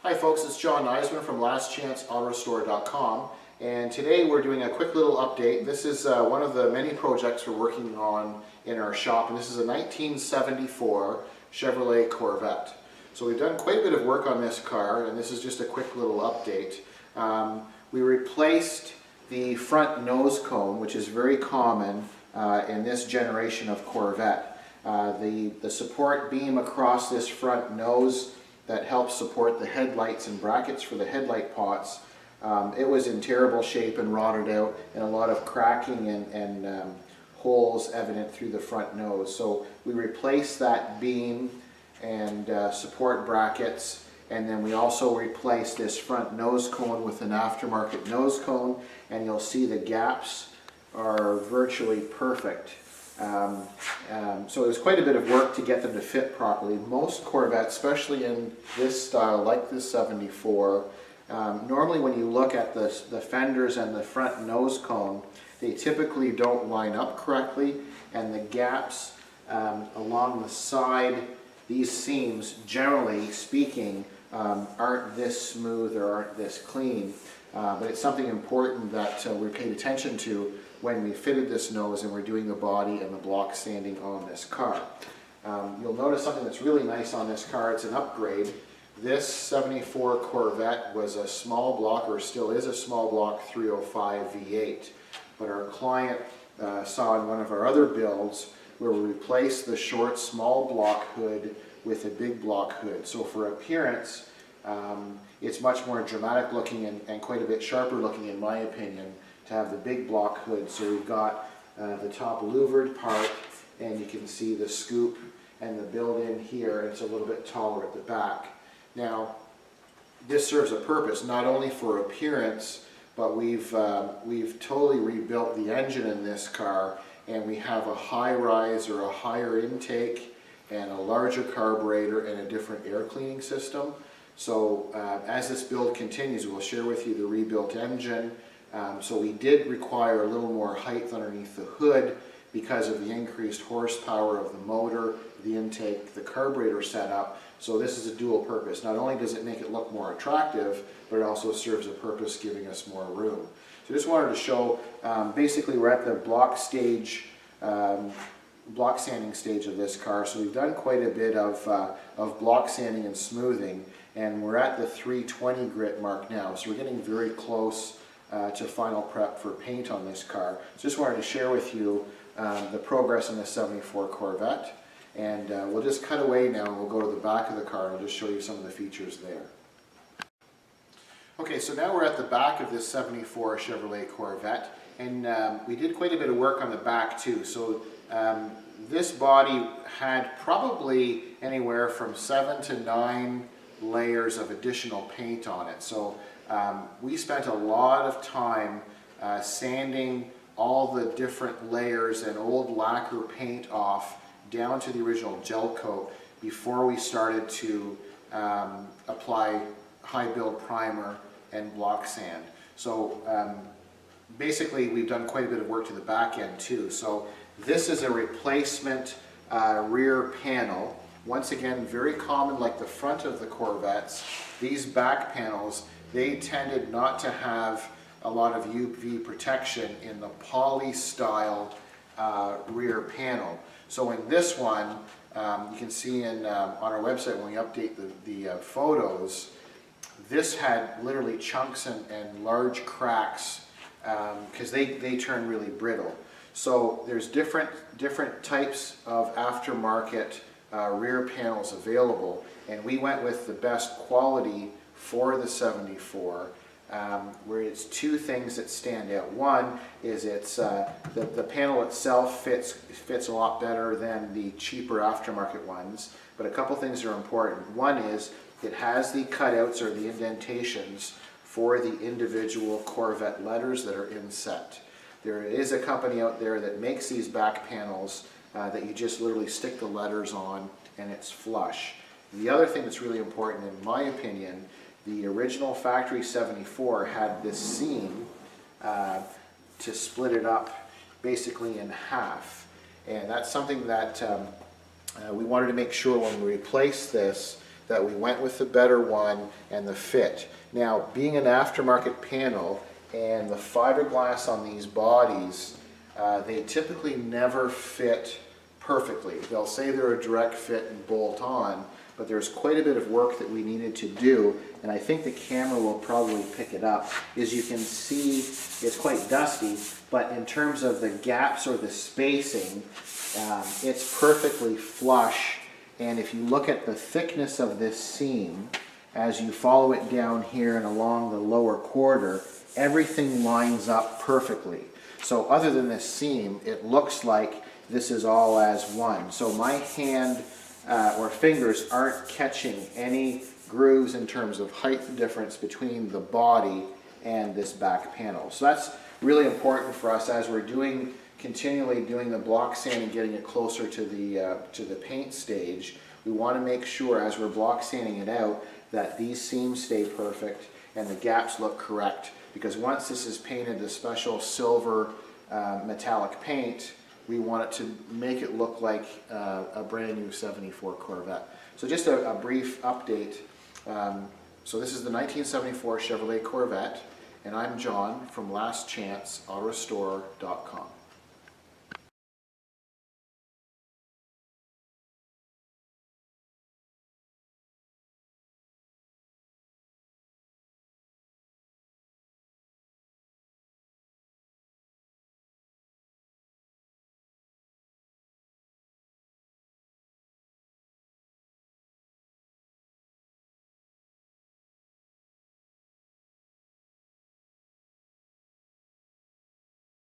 Hi folks, it's John Nizman from lastchanceautorestore.com, and today we're doing a quick little update. This is one of the many projects we're working on in our shop, and this is a 1974 Chevrolet Corvette. So we've done quite a bit of work on this car, and this is just a quick little update. We replaced the front nose cone, which is very common in this generation of Corvette. The support beam across this front nose that helps support the headlights and brackets for the headlight pots, it was in terrible shape and rotted out, and a lot of cracking and holes evident through the front nose. So we replaced that beam and support brackets, and then we also replaced this front nose cone with an aftermarket nose cone, and you'll see the gaps are virtually perfect. So it was quite a bit of work to get them to fit properly. Most Corvettes, especially in this style like this 74, normally when you look at the fenders and the front nose cone, they typically don't line up correctly, and the gaps along the side, these seams, generally speaking, aren't this smooth or aren't this clean. But it's something important that we paid attention to when we fitted this nose and we're doing the body and the block sanding on this car. You'll notice something that's really nice on this car. It's an upgrade. This 74 Corvette was a small block, or still is a small block, 305 V8. But our client saw in one of our other builds where we replaced the short small block hood with a big block hood. So for appearance, it's much more dramatic looking and quite a bit sharper looking, in my opinion, to have the big block hood. So we've got the top louvered part, and you can see the scoop and the build-in here, and it's a little bit taller at the back. Now, this serves a purpose not only for appearance, but we've totally rebuilt the engine in this car, and we have a high rise or a higher intake and a larger carburetor and a different air cleaning system. So as this build continues, we'll share with you the rebuilt engine. So we did require a little more height underneath the hood because of the increased horsepower of the motor, the intake, the carburetor setup. So this is a dual purpose. Not only does it make it look more attractive, but it also serves a purpose, giving us more room. So just wanted to show, basically we're at the block sanding stage of this car. So we've done quite a bit of block sanding and smoothing, and we're at the 320 grit mark now. So we're getting very close to final prep for paint on this car. So just wanted to share with you the progress on the 74 Corvette, and we'll just cut away now and we'll go to the back of the car and I'll just show you some of the features there. Okay, so now we're at the back of this 74 Chevrolet Corvette, and we did quite a bit of work on the back too. So this body had probably anywhere from 7 to 9 layers of additional paint on it. So we spent a lot of time sanding all the different layers and old lacquer paint off down to the original gel coat before we started to apply high build primer and block sand. So basically we've done quite a bit of work to the back end too. So this is a replacement rear panel. Once again, very common, like the front of the Corvettes. These back panels, they tended not to have a lot of UV protection in the poly style rear panel. So in this one, you can see on our website when we update the photos, this had literally chunks and large cracks because they turn really brittle. So there's different types of aftermarket rear panels available, and we went with the best quality for the 74, where it's two things that stand out. One is it's the panel itself fits a lot better than the cheaper aftermarket ones, but a couple things are important. One is it has the cutouts or the indentations for the individual Corvette letters that are inset. There is a company out there that makes these back panels that you just literally stick the letters on and it's flush. The other thing that's really important, in my opinion, the original factory 74 had this seam to split it up basically in half, and that's something that we wanted to make sure when we replaced this that we went with the better one and the fit. Now, being an aftermarket panel and the fiberglass on these bodies, they typically never fit perfectly. They'll say they're a direct fit and bolt on, but there's quite a bit of work that we needed to do, and I think the camera will probably pick it up. As you can see, it's quite dusty, but in terms of the gaps or the spacing, it's perfectly flush. And if you look at the thickness of this seam, as you follow it down here and along the lower quarter, everything lines up perfectly. So other than this seam, it looks like this is all as one. So my hand or fingers aren't catching any grooves in terms of height difference between the body and this back panel. So that's really important for us as we're continually doing the block sanding, getting it closer to the paint stage. We want to make sure as we're block sanding it out that these seams stay perfect and the gaps look correct, because once this is painted the special silver metallic paint, we want it to make it look like a brand new 74 Corvette. So just a brief update. So this is the 1974 Chevrolet Corvette, and I'm John from lastchanceautorestore.com.